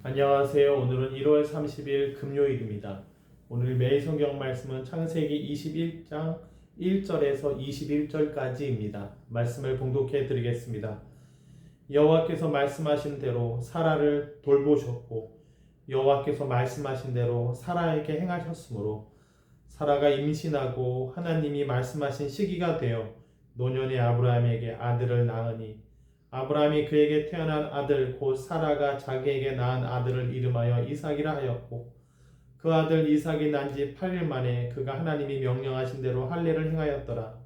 안녕하세요. 오늘은 1월 30일 금요일입니다. 오늘 매일 성경 말씀은 창세기 21장 1절에서 21절까지입니다. 말씀을 봉독해 드리겠습니다. 여호와께서 말씀하신 대로 사라를 돌보셨고 여호와께서 말씀하신 대로 사라에게 행하셨으므로 사라가 임신하고 하나님이 말씀하신 시기가 되어 노년의 아브라함에게 아들을 낳으니 아브라함이 그에게 태어난 아들 곧 사라가 자기에게 낳은 아들을 이름하여 이삭이라 하였고 그 아들 이삭이 난 지 8일 만에 그가 하나님이 명령하신 대로 할례를 행하였더라.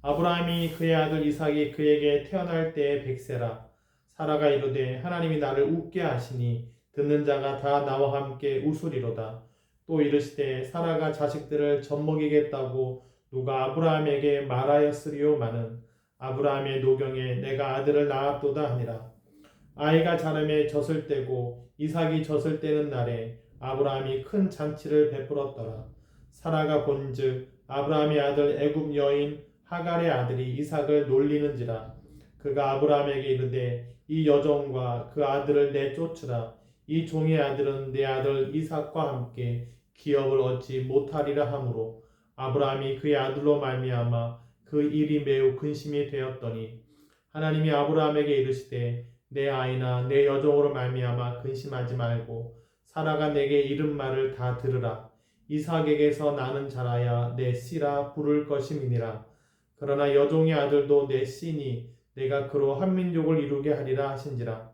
아브라함이 그의 아들 이삭이 그에게 태어날 때에 100세라. 사라가 이르되 하나님이 나를 웃게 하시니 듣는 자가 다 나와 함께 웃으리로다. 또 이르시되 사라가 자식들을 젖먹이겠다고 누가 아브라함에게 말하였으리요마는 아브라함의 노경에 내가 아들을 낳았도다 하니라. 아이가 자라매 젖을 떼고 이삭이 젖을 떼는 날에 아브라함이 큰 잔치를 베풀었더라. 사라가 본즉 아브라함의 아들 애굽 여인 하갈의 아들이 이삭을 놀리는지라. 그가 아브라함에게 이르되 이 여종과 그 아들을 내쫓으라. 이 종의 아들은 내 아들 이삭과 함께 기업을 얻지 못하리라 하므로 아브라함이 그의 아들로 말미암아 그 일이 매우 근심이 되었더니 하나님이 아브라함에게 이르시되 내 아이나 내 여종으로 말미암아 근심하지 말고 사라가 내게 이른 말을 다 들으라. 이삭에게서 나는 자라야 내 씨라 부를 것임이니라. 그러나 여종의 아들도 내 씨니 내가 그로 한 민족을 이루게 하리라 하신지라.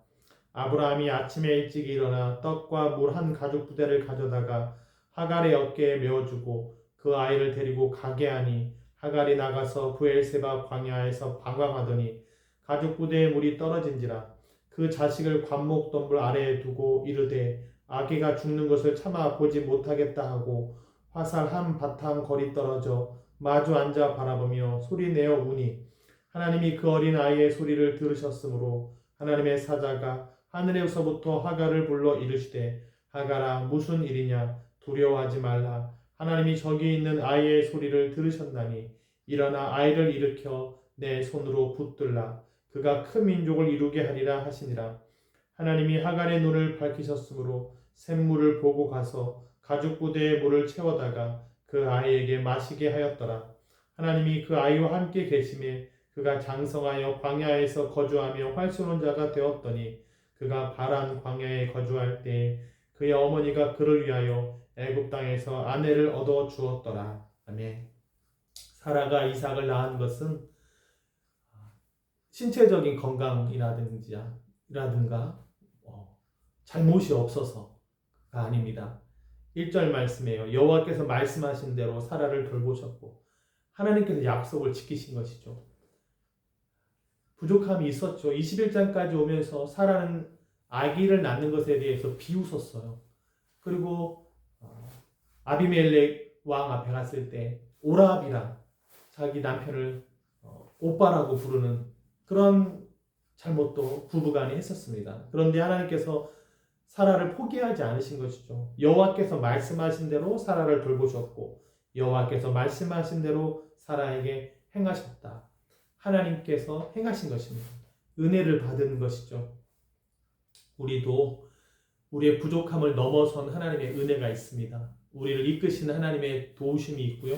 아브라함이 아침에 일찍 일어나 떡과 물 한 가죽 부대를 가져다가 하갈의 어깨에 메어주고 그 아이를 데리고 가게 하니 하갈이 나가서 브엘세바 광야에서 방황하더니 가죽 부대에 물이 떨어진지라. 그 자식을 관목덤불 아래에 두고 이르되 아기가 죽는 것을 참아 보지 못하겠다 하고 화살 한 바탕 거리 떨어져 마주 앉아 바라보며 소리내어 우니 하나님이 그 어린 아이의 소리를 들으셨으므로 하나님의 사자가 하늘에서부터 하갈을 불러 이르시되 하갈아 무슨 일이냐 두려워하지 말라. 하나님이 저기 있는 아이의 소리를 들으셨나니 일어나 아이를 일으켜 내 손으로 붙들라. 그가 큰 민족을 이루게 하리라 하시니라. 하나님이 하갈의 눈을 밝히셨으므로 샘물을 보고 가서 가죽 부대에 물을 채워다가 그 아이에게 마시게 하였더라. 하나님이 그 아이와 함께 계심에 그가 장성하여 광야에서 거주하며 활쏘는 자가 되었더니 그가 바란 광야에 거주할 때 그의 어머니가 그를 위하여 애굽 땅에서 아내를 얻어 주었더라. 아멘. 사라가 이삭을 낳은 것은 신체적인 건강이라든가 잘못이 없어서가 아닙니다. 1절 말씀이에요. 여호와께서 말씀하신 대로 사라를 돌보셨고 하나님께서 약속을 지키신 것이죠. 부족함이 있었죠. 21장까지 오면서 사라는 아기를 낳는 것에 대해서 비웃었어요. 그리고 아비멜렉 왕 앞에 갔을 때 오라비라 자기 남편을 오빠라고 부르는 그런 잘못도 부부간에 했었습니다. 그런데 하나님께서 사라를 포기하지 않으신 것이죠. 여호와께서 말씀하신 대로 사라를 돌보셨고 여호와께서 말씀하신 대로 사라에게 행하셨다. 하나님께서 행하신 것입니다. 은혜를 받은 것이죠. 우리도 우리의 부족함을 넘어선 하나님의 은혜가 있습니다. 우리를 이끄시는 하나님의 도우심이 있고요.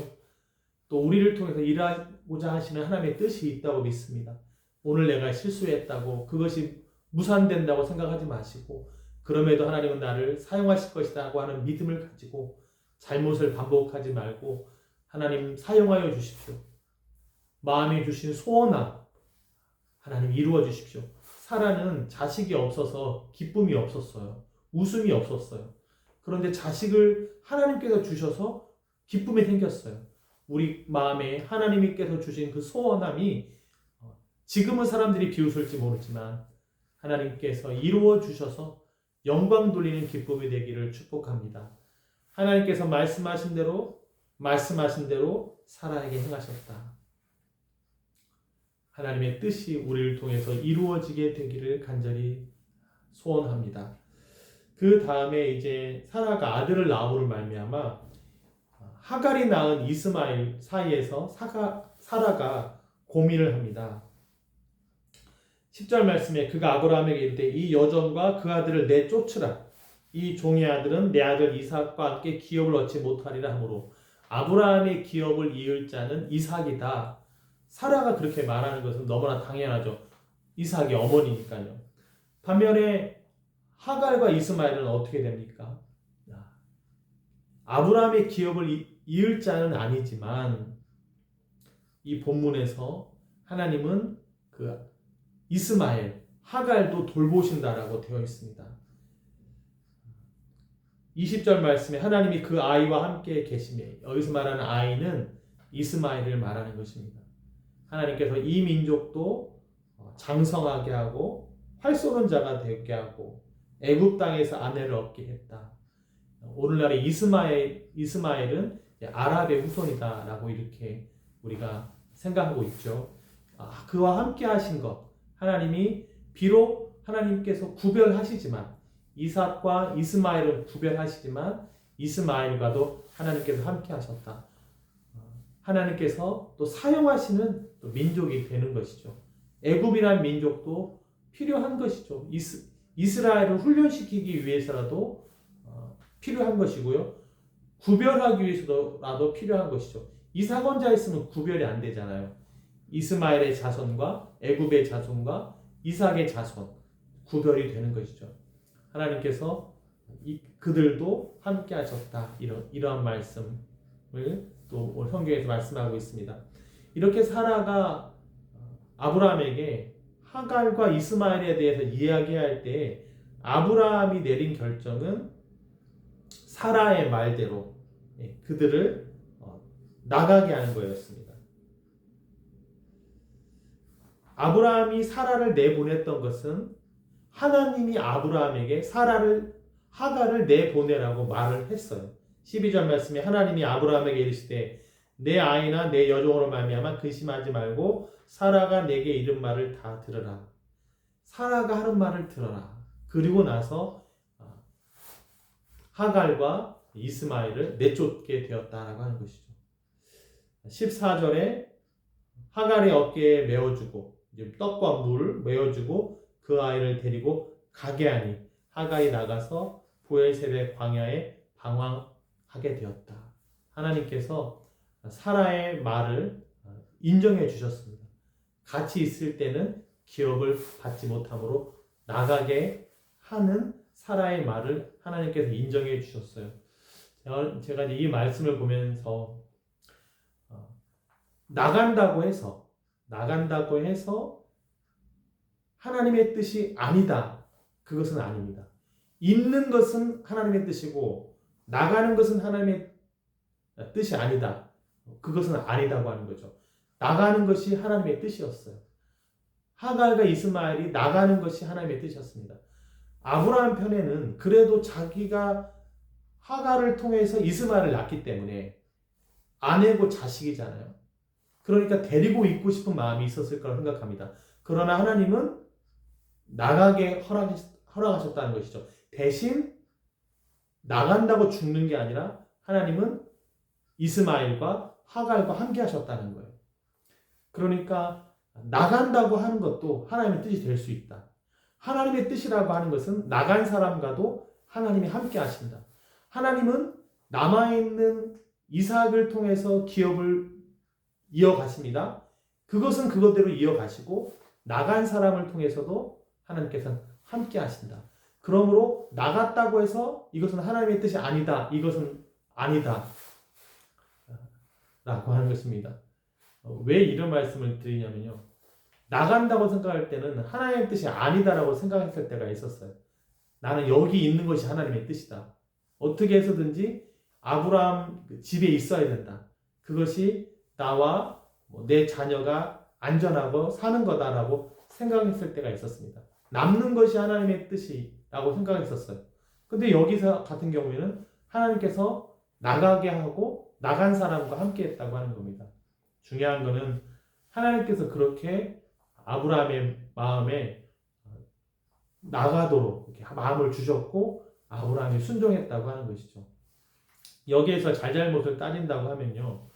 또 우리를 통해서 일하고자 하시는 하나님의 뜻이 있다고 믿습니다. 오늘 내가 실수했다고 그것이 무산된다고 생각하지 마시고 그럼에도 하나님은 나를 사용하실 것이라고 하는 믿음을 가지고 잘못을 반복하지 말고 하나님 사용하여 주십시오. 마음에 주신 소원함 하나님 이루어 주십시오. 사라는 자식이 없어서 기쁨이 없었어요. 웃음이 없었어요. 그런데 자식을 하나님께서 주셔서 기쁨이 생겼어요. 우리 마음에 하나님께서 주신 그 소원함이 지금은 사람들이 비웃을지 모르지만 하나님께서 이루어 주셔서 영광 돌리는 기쁨이 되기를 축복합니다. 하나님께서 말씀하신 대로 사라에게 행하셨다. 하나님의 뜻이 우리를 통해서 이루어지게 되기를 간절히 소원합니다. 그 다음에 이제 사라가 아들을 낳음으로 말미암아 하갈이 낳은 이스마엘 사이에서 사라가 고민을 합니다. 10절 말씀에 그가 아브라함에게 이르되 이 여종과 그 아들을 내쫓으라. 이 종의 아들은 내 아들 이삭과 함께 기업을 얻지 못하리라 하므로 아브라함의 기업을 이을 자는 이삭이다. 사라가 그렇게 말하는 것은 너무나 당연하죠. 이삭의 어머니니까요. 반면에 하갈과 이스마엘은 어떻게 됩니까? 아브라함의 기업을 이을 자는 아니지만 이 본문에서 하나님은 그 이스마엘, 하갈도 돌보신다라고 되어 있습니다. 20절 말씀에 하나님이 그 아이와 함께 계시매, 여기서 말하는 아이는 이스마엘을 말하는 것입니다. 하나님께서 이 민족도 장성하게 하고 활 쏘는 자가 되게 하고 애굽 땅에서 아내를 얻게 했다. 오늘날의 이스마엘은 아랍의 후손이다라고 이렇게 우리가 생각하고 있죠. 그와 함께 하신 것, 하나님이 비록 하나님께서 구별하시지만 이삭과 이스마엘은 구별하시지만 이스마엘과도 하나님께서 함께 하셨다. 하나님께서 또 사용하시는 또 민족이 되는 것이죠. 애굽이란 민족도 필요한 것이죠. 이스라엘을 훈련시키기 위해서라도 필요한 것이고요. 구별하기 위해서라도 필요한 것이죠. 이삭 혼자 있으면 구별이 안 되잖아요. 이스마엘의 자손과 애굽의 자손과 이삭의 자손 구별이 되는 것이죠. 하나님께서 그들도 함께 하셨다. 이러한 말씀을 또 성경에서 말씀하고 있습니다. 이렇게 사라가 아브라함에게 하갈과 이스마엘에 대해서 이야기할 때 아브라함이 내린 결정은 사라의 말대로 그들을 나가게 하는 거였습니다. 아브라함이 사라를 내보냈던 것은 하나님이 아브라함에게 하갈을 내보내라고 말을 했어요. 12절 말씀에 하나님이 아브라함에게 이르시되 내 아이나 내 여종으로 말미암아 근심하지 말고 사라가 내게 이른 말을 다 들으라. 사라가 하는 말을 들어라. 그리고 나서 하갈과 이스마엘을 내쫓게 되었다라고 하는 것이죠. 14절에 하갈의 어깨에 메어주고 떡과 물 메어주고 그 아이를 데리고 가게 하니 하갈이 나가서 보엘세베 광야에 방황하게 되었다. 하나님께서 사라의 말을 인정해 주셨습니다. 같이 있을 때는 기업을 받지 못함으로 나가게 하는 사라의 말을 하나님께서 인정해 주셨어요. 제가 이 말씀을 보면서 나간다고 해서 하나님의 뜻이 아니다. 그것은 아닙니다. 있는 것은 하나님의 뜻이고 나가는 것은 하나님의 뜻이 아니다. 그것은 아니다고 하는 거죠. 나가는 것이 하나님의 뜻이었어요. 하갈과 이스마엘이 나가는 것이 하나님의 뜻이었습니다. 아브라함 편에는 그래도 자기가 하갈을 통해서 이스마엘을 낳기 때문에 아내고 자식이잖아요. 그러니까 데리고 있고 싶은 마음이 있었을 거라 생각합니다. 그러나 하나님은 나가게 허락하셨다는 것이죠. 대신 나간다고 죽는 게 아니라 하나님은 이스마엘과 하갈과 함께 하셨다는 거예요. 그러니까 나간다고 하는 것도 하나님의 뜻이 될 수 있다. 하나님의 뜻이라고 하는 것은 나간 사람과도 하나님이 함께 하신다. 하나님은 남아있는 이삭을 통해서 기업을 이어가십니다. 그것은 그것대로 이어가시고 나간 사람을 통해서도 하나님께서는 함께 하신다. 그러므로 나갔다고 해서 이것은 하나님의 뜻이 아니다. 이것은 아니다. 라고 하는 것입니다. 왜 이런 말씀을 드리냐면요. 나간다고 생각할 때는 하나님의 뜻이 아니다라고 생각했을 때가 있었어요. 나는 여기 있는 것이 하나님의 뜻이다. 어떻게 해서든지 아브라함 집에 있어야 된다. 그것이 나와 내 자녀가 안전하고 사는 거다라고 생각했을 때가 있었습니다. 남는 것이 하나님의 뜻이라고 생각했었어요. 근데 여기서 같은 경우에는 하나님께서 나가게 하고 나간 사람과 함께 했다고 하는 겁니다. 중요한 것은 하나님께서 그렇게 아브라함의 마음에 나가도록 이렇게 마음을 주셨고 아브라함이 순종했다고 하는 것이죠. 여기에서 잘잘못을 따진다고 하면요.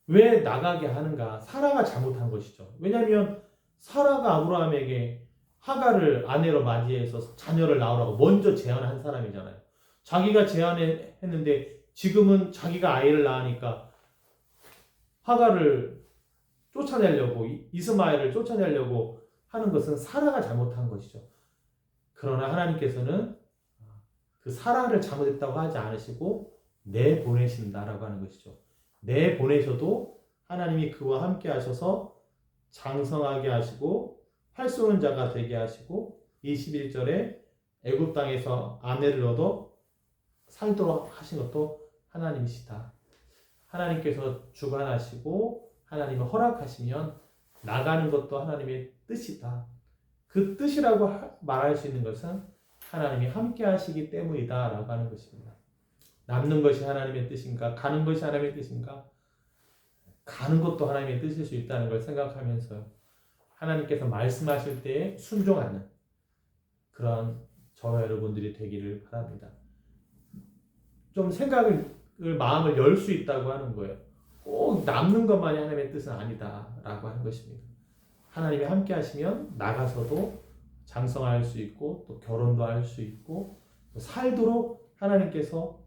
왜 나가게 하는가? 사라가 잘못한 것이죠. 왜냐하면 사라가 아브라함에게 하가를 아내로 맞이해서 자녀를 낳으라고 먼저 제안한 사람이잖아요. 자기가 제안했는데 지금은 자기가 아이를 낳으니까 하가를 쫓아내려고, 이스마엘을 쫓아내려고 하는 것은 사라가 잘못한 것이죠. 그러나 하나님께서는 그 사라를 잘못했다고 하지 않으시고 내보내신다라고 하는 것이죠. 내보내셔도 하나님이 그와 함께 하셔서 장성하게 하시고 활 쏘는 자가 되게 하시고 21절에 애굽 땅에서 아내를 얻어 살도록 하신 것도 하나님이시다. 하나님께서 주관하시고 하나님이 허락하시면 나가는 것도 하나님의 뜻이다. 그 뜻이라고 말할 수 있는 것은 하나님이 함께 하시기 때문이다 라고 하는 것입니다. 남는 것이 하나님의 뜻인가? 가는 것이 하나님의 뜻인가? 가는 것도 하나님의 뜻일 수 있다는 걸 생각하면서 하나님께서 말씀하실 때에 순종하는 그런 저와 여러분들이 되기를 바랍니다. 좀 마음을 열 수 있다고 하는 거예요. 꼭 남는 것만이 하나님의 뜻은 아니다라고 하는 것입니다. 하나님이 함께 하시면 나가서도 장성할 수 있고 또 결혼도 할 수 있고 살도록 하나님께서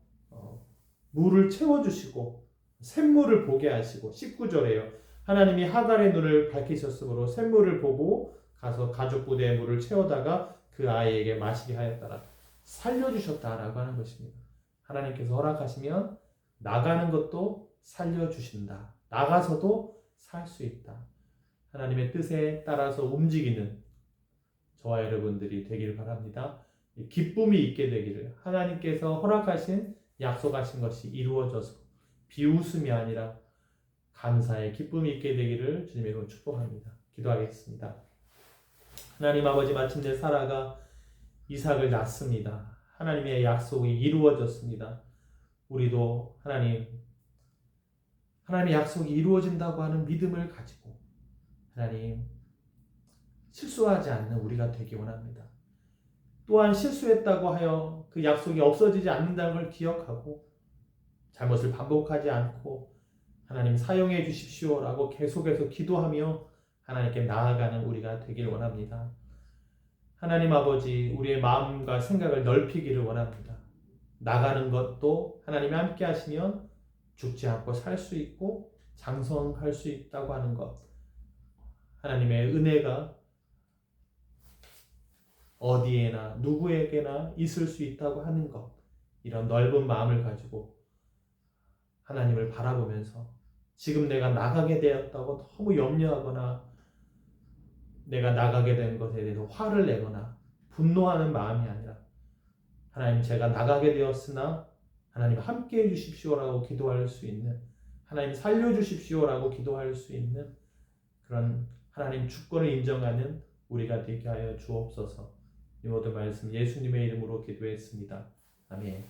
물을 채워주시고 샘물을 보게 하시고 19절에요. 하나님이 하갈의 눈을 밝히셨으므로 샘물을 보고 가서 가죽 부대에 물을 채우다가 그 아이에게 마시게 하였다라. 살려주셨다라고 하는 것입니다. 하나님께서 허락하시면 나가는 것도 살려주신다. 나가서도 살 수 있다. 하나님의 뜻에 따라서 움직이는 저와 여러분들이 되기를 바랍니다. 기쁨이 있게 되기를, 하나님께서 허락하신 약속하신 것이 이루어져서 비웃음이 아니라 감사의 기쁨이 있게 되기를 주님의 이름으로 축복합니다. 기도하겠습니다. 하나님 아버지, 마침내 사라가 이삭을 낳습니다. 하나님의 약속이 이루어졌습니다. 우리도 하나님의 약속이 이루어진다고 하는 믿음을 가지고 하나님 실수하지 않는 우리가 되기 원합니다. 또한 실수했다고 하여 그 약속이 없어지지 않는다는 걸 기억하고 잘못을 반복하지 않고 하나님 사용해 주십시오라고 계속해서 기도하며 하나님께 나아가는 우리가 되길 원합니다. 하나님 아버지, 우리의 마음과 생각을 넓히기를 원합니다. 나가는 것도 하나님이 함께 하시면 죽지 않고 살 수 있고 장성할 수 있다고 하는 것, 하나님의 은혜가 어디에나 누구에게나 있을 수 있다고 하는 것, 이런 넓은 마음을 가지고 하나님을 바라보면서 지금 내가 나가게 되었다고 너무 염려하거나 내가 나가게 된 것에 대해서 화를 내거나 분노하는 마음이 아니라 하나님, 제가 나가게 되었으나 하나님 함께 해주십시오라고 기도할 수 있는, 하나님 살려주십시오라고 기도할 수 있는 그런 하나님 주권을 인정하는 우리가 되게 하여 주옵소서. 이 모든 말씀 예수님의 이름으로 기도했습니다. 아멘.